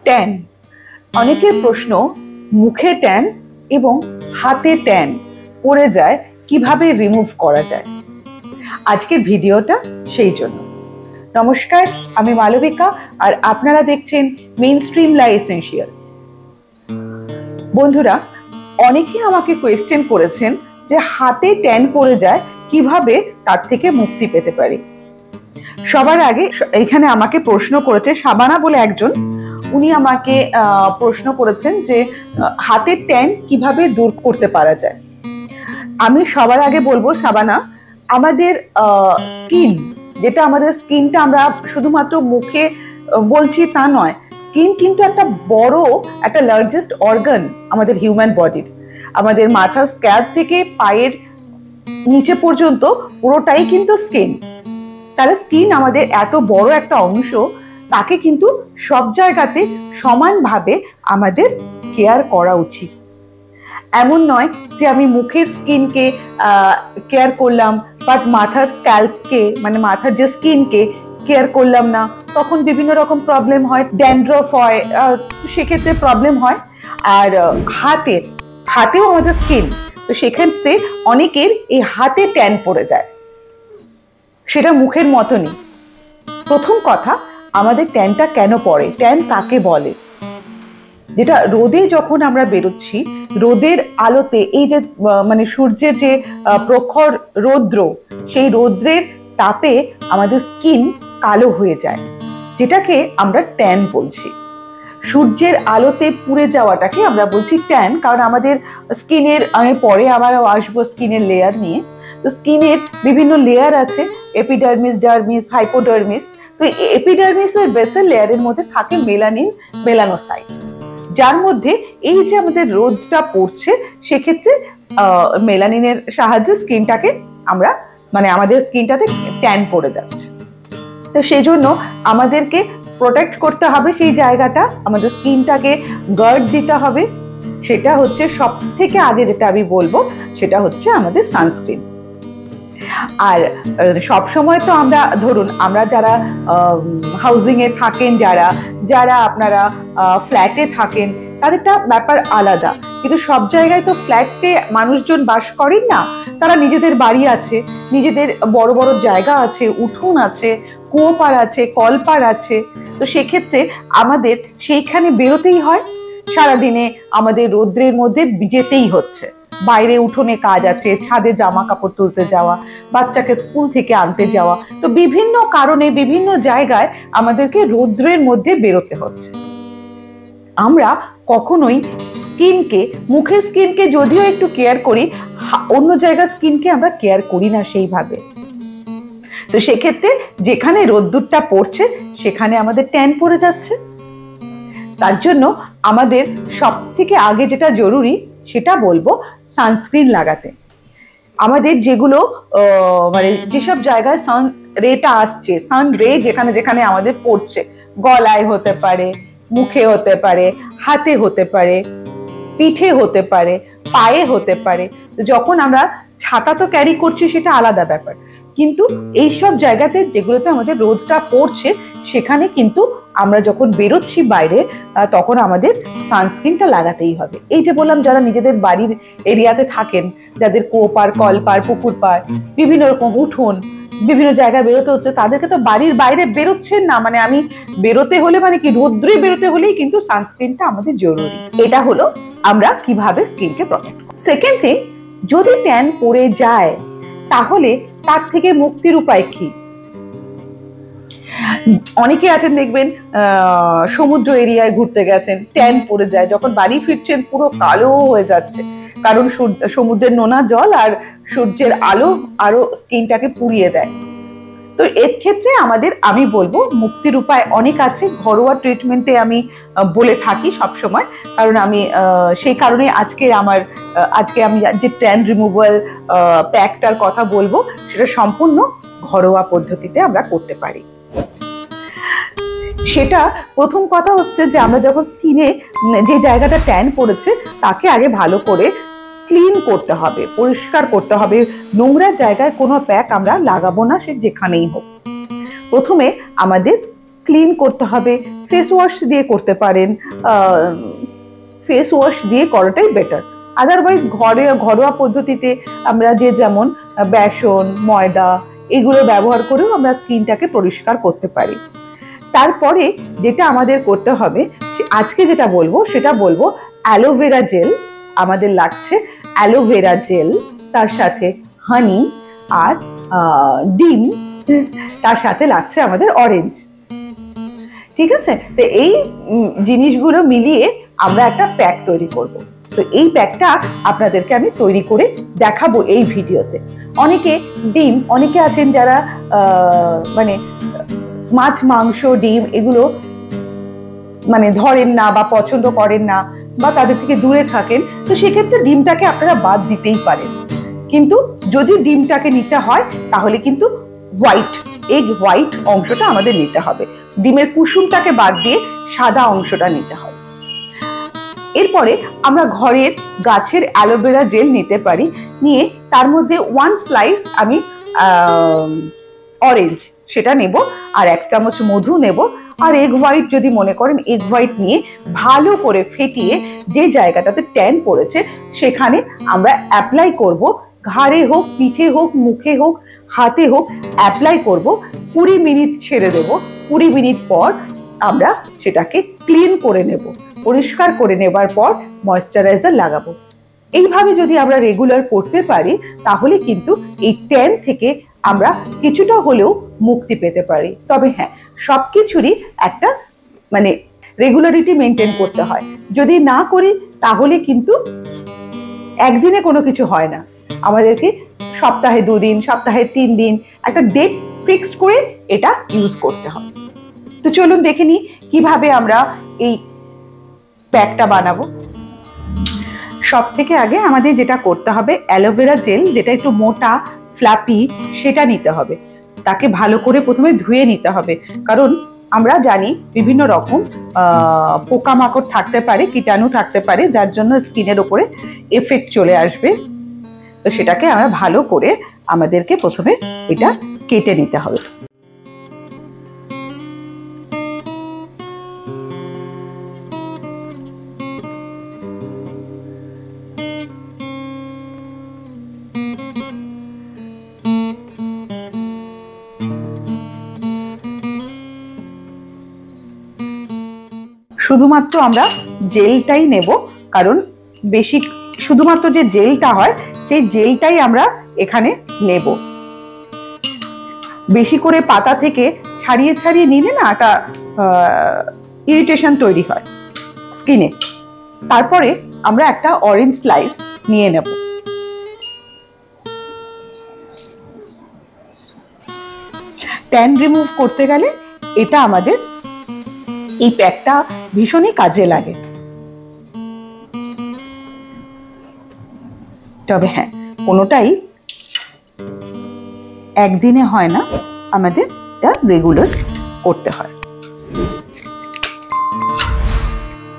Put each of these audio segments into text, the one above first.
Tan, অনেকের প্রশ্ন মুখে ট্যান এবং হাতে ট্যান পড়ে যায় কিভাবে রিমুভ করা যায়। আজকের ভিডিওটা সেই জন্য। নমস্কার, আমি মালবিকা আর আপনারা দেখছেন মেইনস্ট্রিম লাই এসেনশিয়ালস। বন্ধুরা, অনেকে আমাকে কোয়েশ্চেন করেছেন যে হাতে ট্যান পড়ে যায় কিভাবে তার থেকে মুক্তি পেতে পারি। সবার আগে এখানে আমাকে প্রশ্ন করেছে শাবানা বলে একজন, উনি আমাকে প্রশ্ন করেছেন যে হাতের ট্যান কিভাবে দূর করতে পারা যায়। আমি সবার আগে বলবো শাবানা, আমাদের স্কিন, যেটা আমাদের স্কিনটা আমরা শুধুমাত্র মুখে বলছি তা নয়, স্কিন কিন্তু একটা লার্জেস্ট অর্গান আমাদের হিউম্যান বডির। আমাদের মাথার স্ক্যাল্প থেকে পায়ের নিচে পর্যন্ত পুরোটাই কিন্তু স্কিন। তাহলে স্কিন আমাদের এত বড় একটা অংশ, তাকে কিন্তু সব জায়গাতে সমানভাবে আমাদের কেয়ার করা উচিত। এমন নয় যে আমি মুখের স্কিনকে কেয়ার করলাম বাট মাথার স্ক্যাল্পকে, মানে মাথার যে স্কিনকে কেয়ার করলাম না, তখন বিভিন্ন রকম প্রবলেম হয়, ড্যান্ড্রফ হয়, সেক্ষেত্রে প্রবলেম হয়। আর হাতেও আমাদের স্কিন, তো সেক্ষেত্রে অনেকের এই হাতে ট্যান পড়ে যায়, সেটা মুখের মতনই। প্রথম কথা, আমাদের ট্যানটা কেন পড়ে, ট্যান কাকে বলে? যেটা রোদে যখন আমরা বেরোচ্ছি, রোদের আলোতে এই যে মানে সূর্যের যে প্রখর রৌদ্র, সেই রৌদ্রের তাপে আমাদের স্কিন কালো হয়ে যায়, যেটাকে আমরা ট্যান বলছি। সূর্যের আলোতে পুড়ে যাওয়াটাকে আমরা বলছি ট্যান, কারণ আমাদের স্কিনের, আমি পরে আবারও আসবো স্কিনের লেয়ার নিয়ে। তো স্কিনের বিভিন্ন লেয়ার আছে, এপিডার্মিস, ডার্মিস, হাইপোডার্মিস। তো এপিডার্মিসের বেসের লেয়ারের মধ্যে থাকে মেলানিন, মেলানোসাইট, যার মধ্যে এই যে আমাদের রোদটা পড়ছে, সেক্ষেত্রে মেলানিনের সাহায্যে স্কিনটাকে আমরা, মানে আমাদের স্কিনটাতে ট্যান পড়ে যাচ্ছে। তো সেই জন্য আমাদেরকে প্রোটেক্ট করতে হবে সেই জায়গাটা, আমাদের স্কিনটাকে গার্ড দিতে হবে। সেটা হচ্ছে সব থেকে আগে যেটা আমি বলবো, সেটা হচ্ছে আমাদের সানস্ক্রিন। আর সব সময় তো আমরা, ধরুন আমরা যারা হাউজিং এ থাকেন, যারা আপনারা ফ্ল্যাটে থাকেন, তাদেরটা ব্যাপার আলাদা। কিন্তু সব জায়গায় তো ফ্ল্যাটে মানুষজন বাস করেন না, তারা নিজেদের বাড়ি আছে, নিজেদের বড় বড় জায়গা আছে, উঠোন আছে, কুয়োপাড় আছে, কলপাড় আছে। তো সেক্ষেত্রে আমাদের সেইখানে বেরোতেই হয়, সারাদিনে আমাদের রৌদ্রের মধ্যে যেতেই হচ্ছে। বাইরে উঠোনে কাজ আছে, ছাদে জামা কাপড় তুলতে যাওয়া, বাচ্চাকে স্কুল থেকে আনতে যাওয়া, তো বিভিন্ন কারণে বিভিন্ন জায়গায় আমাদেরকে রৌদ্রের মধ্যে বেরোতে হচ্ছে। আমরা কখনোই স্কিনকে, মুখের স্কিনকে যদিও একটু কেয়ার করি, অন্য জায়গার স্কিনকে আমরা কেয়ার করি না সেইভাবে। তো সেক্ষেত্রে যেখানে রোদ্দুরটা পড়ছে সেখানে আমাদের ট্যান পড়ে যাচ্ছে। তার জন্য আমাদের সব থেকে আগে যেটা জরুরি, সেটা বলবো সানস্ক্রিন লাগাতে। আমাদের যেগুলো মানে যেসব জায়গায় সান রেটা আসছে, সান রে যেখানে যেখানে আমাদের পড়ছে, গলায় হতে পারে, মুখে হতে পারে, হাতে হতে পারে, পিঠে হতে পারে, পায়ে হতে পারে। তো যখন আমরা ছাতা তো ক্যারি করছি, সেটা আলাদা ব্যাপার, কিন্তু এইসব জায়গাতে যেগুলোতে আমাদের রোদটা পড়ছে, সেখানে কিন্তু আমরা যখন বেরোচ্ছি বাইরে, তখন আমাদের সানস্ক্রিনটা লাগাতেই হবে। এই যে বললাম, যারা নিজেদের বাড়ির এরিয়াতে থাকেন, যাদের কুয়োপাড়, কলপাড়, পুকুর পাড়, বিভিন্ন রকম উঠোন, বিভিন্ন জায়গায় বেরোতে হচ্ছে, তাদেরকে তো বাড়ির বাইরে বেরোচ্ছেন না, মানে আমি বেরোতে হলে, মানে কি রোদ্রে বেরোতে হলেই কিন্তু সানস্ক্রিনটা আমাদের জরুরি। এটা হলো আমরা কিভাবে স্কিনকে প্রটেক্ট করি। সেকেন্ড থিং, যদি ট্যান পড়ে যায়, তাহলে তার থেকে মুক্তির উপায় কি? অনেকে আছেন দেখবেন সমুদ্র এরিয়ায় ঘুরতে গেছেন, ট্যান পড়ে যায়, যখন বাড়ি ফিরছেন পুরো কালো হয়ে যাচ্ছে, কারণ সমুদ্রের নোনা জল আর সূর্যের আলো আরো স্কিনটাকে পুড়িয়ে দেয়। তো এর ক্ষেত্রে আমি বলবো মুক্তির উপায় অনেক আছে। ঘরোয়া ট্রিটমেন্টে আমি বলে থাকি সবসময়, কারণ আমি সেই কারণে আজকে আমি যে ট্যান রিমুভাল প্যাকটার কথা বলবো, সেটা সম্পূর্ণ ঘরোয়া পদ্ধতিতে আমরা করতে পারি। সেটা প্রথম কথা হচ্ছে যে আমরা যখন স্কিনে যে জায়গাটা ট্যান পড়েছে, তাকে আগে ভালো করে ক্লিন করতে হবে, পরিষ্কার করতে হবে। নোংরা জায়গায় কোনো প্যাক আমরা লাগাবো না, সে যেখানেই হোক। প্রথমে আমাদের ক্লিন করতে হবে, ফেস ওয়াশ দিয়ে করতে পারেন, ফেস ওয়াশ দিয়ে করাটাই বেটার। আদারওয়াইজ ঘরোয়া পদ্ধতিতে আমরা যে যেমন বেসন, ময়দা এগুলো ব্যবহার করেও আমরা স্কিনটাকে পরিষ্কার করতে পারি। তারপরে যেটা আমাদের করতে হবে, আজকে যেটা বলবো সেটা বলবো অ্যালোভেরা জেল। আমাদের লাগছে অ্যালোভেরা জেল, তার সাথে হানি আর ডিম, তার সাথে লাগছে আমাদের অরেঞ্জ। ঠিক আছে, তো এই জিনিসগুলো মিলিয়ে আমরা একটা প্যাক তৈরি করব। তো এই প্যাকটা আপনাদেরকে আমি তৈরি করে দেখাবো এই ভিডিওতে। অনেকে ডিম, অনেকে আছেন যারা মানে মাছ, মাংস, ডিম এগুলো মানে ধরেন না বা পছন্দ করেন না বা তাদের থেকে দূরে থাকেন, তো সেক্ষেত্রে ডিমটাকে আপনারা বাদ দিতেই পারেন। কিন্তু যদি ডিমটাকে নিতে হয় তাহলে কিন্তু হোয়াইট অংশটা আমাদের নিতে হবে। ডিমের কুসুমটাকে বাদ দিয়ে সাদা অংশটা নিতে হবে। এরপরে আমরা ঘরের গাছের অ্যালোভেরা জেল নিতে পারি, নিয়ে তার মধ্যে 1 স্লাইস আমি অরেঞ্জ সেটা নেব, আর 1 চামচ মধু নেব, আর এগ হোয়াইট যদি মনে করেন এগ হোয়াইট নিয়ে ভালো করে ফেটিয়ে যে জায়গাটাতে ট্যান পড়েছে সেখানে আমরা অ্যাপ্লাই করব। ঘাড়ে হোক, পিঠে হোক, মুখে হোক, হাতে হোক অ্যাপ্লাই করব। 20 মিনিট ছেড়ে দেব। 20 মিনিট পর আমরা সেটাকে ক্লিন করে নেব। পরিষ্কার করে নেবার পর ময়েশ্চারাইজার লাগাবো। এইভাবে যদি আমরা রেগুলার করতে পারি তাহলে কিন্তু এই ট্যান থেকে আমরা কিছুটা হলেও মুক্তি পেতে পারি। তবে হ্যাঁ, সবকিছুরই একটা মানে রেগুলারিটি মেনটেন করতে হয়। যদি না করি তাহলে কিন্তু একদিনে কোনো কিছু হয় না। আমাদেরকে সপ্তাহে 2 দিন, সপ্তাহে 3 দিন একটা ডেট ফিক্সড করে এটা ইউজ করতে হবে। তো চলুন দেখে নিই কিভাবে আমরা এই প্যাকটা বানাবো। সব থেকে আগে আমাদের যেটা করতে হবে, অ্যালোভেরা জেল যেটা একটু মোটা ফ্লাপি সেটা নিতে হবে। তাকে ভালো করে প্রথমে ধুয়ে নিতে হবে, কারণ আমরা জানি বিভিন্ন রকম পোকামাকড় থাকতে পারে, কীটাণু থাকতে পারে, যার জন্য স্কিনের উপরে এফেক্ট চলে আসবে। তো সেটাকে আমরা ভালো করে আমাদেরকে প্রথমে এটা কেটে নিতে হবে। শুধুমাত্র আমরা জেলটাই নেব, কারণ বেশি শুধুমাত্র যে জেলটা হয় সেই জেলটাই আমরা এখানে নেব। বেশি করে পাতা থেকে ছাড়িয়ে ছাড়িয়ে নিলে না একটা ইরিটেশন তৈরি হয় স্কিনে। তারপরে আমরা একটা অরেঞ্জ স্লাইস নিয়ে নেব। ট্যান রিমুভ করতে গেলে এটা আমাদের এই প্যাকটা ভীষণই কাজে লাগে। তবে হ্যাঁ, কোনোটাই একদিনে হয় না, আমাদের এটা রেগুলার করতে হয়।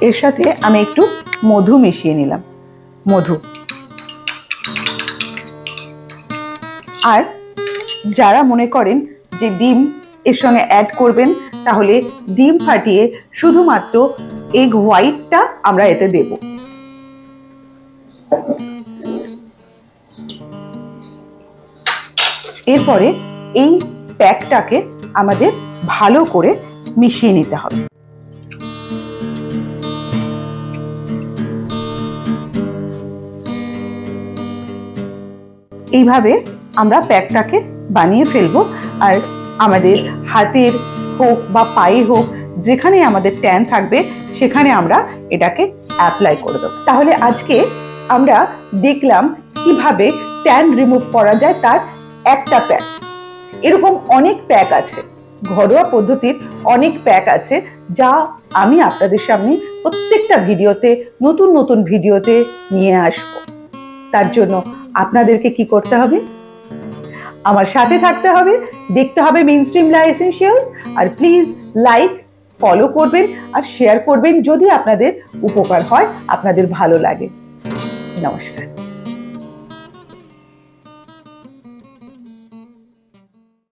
এর সাথে আমি একটু মধু মিশিয়ে নিলাম, মধু। আর যারা মনে করেন যে ডিম এর সঙ্গে অ্যাড করবেন, তাহলে ডিম ফাটিয়ে শুধুমাত্র এগ হোয়াইটটা আমরা এতে দেব। এরপরে এই প্যাকটাকে আমাদের ভালো করে মিশিয়ে নিতে হবে। এইভাবে আমরা প্যাকটাকে বানিয়ে ফেলবো। আর আমাদের হাতের হোক বা পায়ে হোক, যেখানে আমাদের ট্যান থাকবে সেখানে আমরা এটাকে অ্যাপ্লাই করে দেবো। তাহলে আজকে আমরা দেখলাম কিভাবে ট্যান রিমুভ করা যায়, তার একটা প্যাক। এরকম অনেক প্যাক আছে, ঘরোয়া পদ্ধতির অনেক প্যাক আছে, যা আমি আপনাদের সামনে প্রত্যেকটা ভিডিওতে, নতুন নতুন ভিডিওতে নিয়ে আসব। তার জন্য আপনাদেরকে কি করতে হবে? আমার সাথে থাকতে হবে, দেখতে হবে মেইনস্ট্রিম লা এসেনশিয়ালস, আর প্লিজ লাইক, ফলো করবেন আর শেয়ার করবেন যদি আপনাদের উপকার হয়, আপনাদের ভালো লাগে। নমস্কার।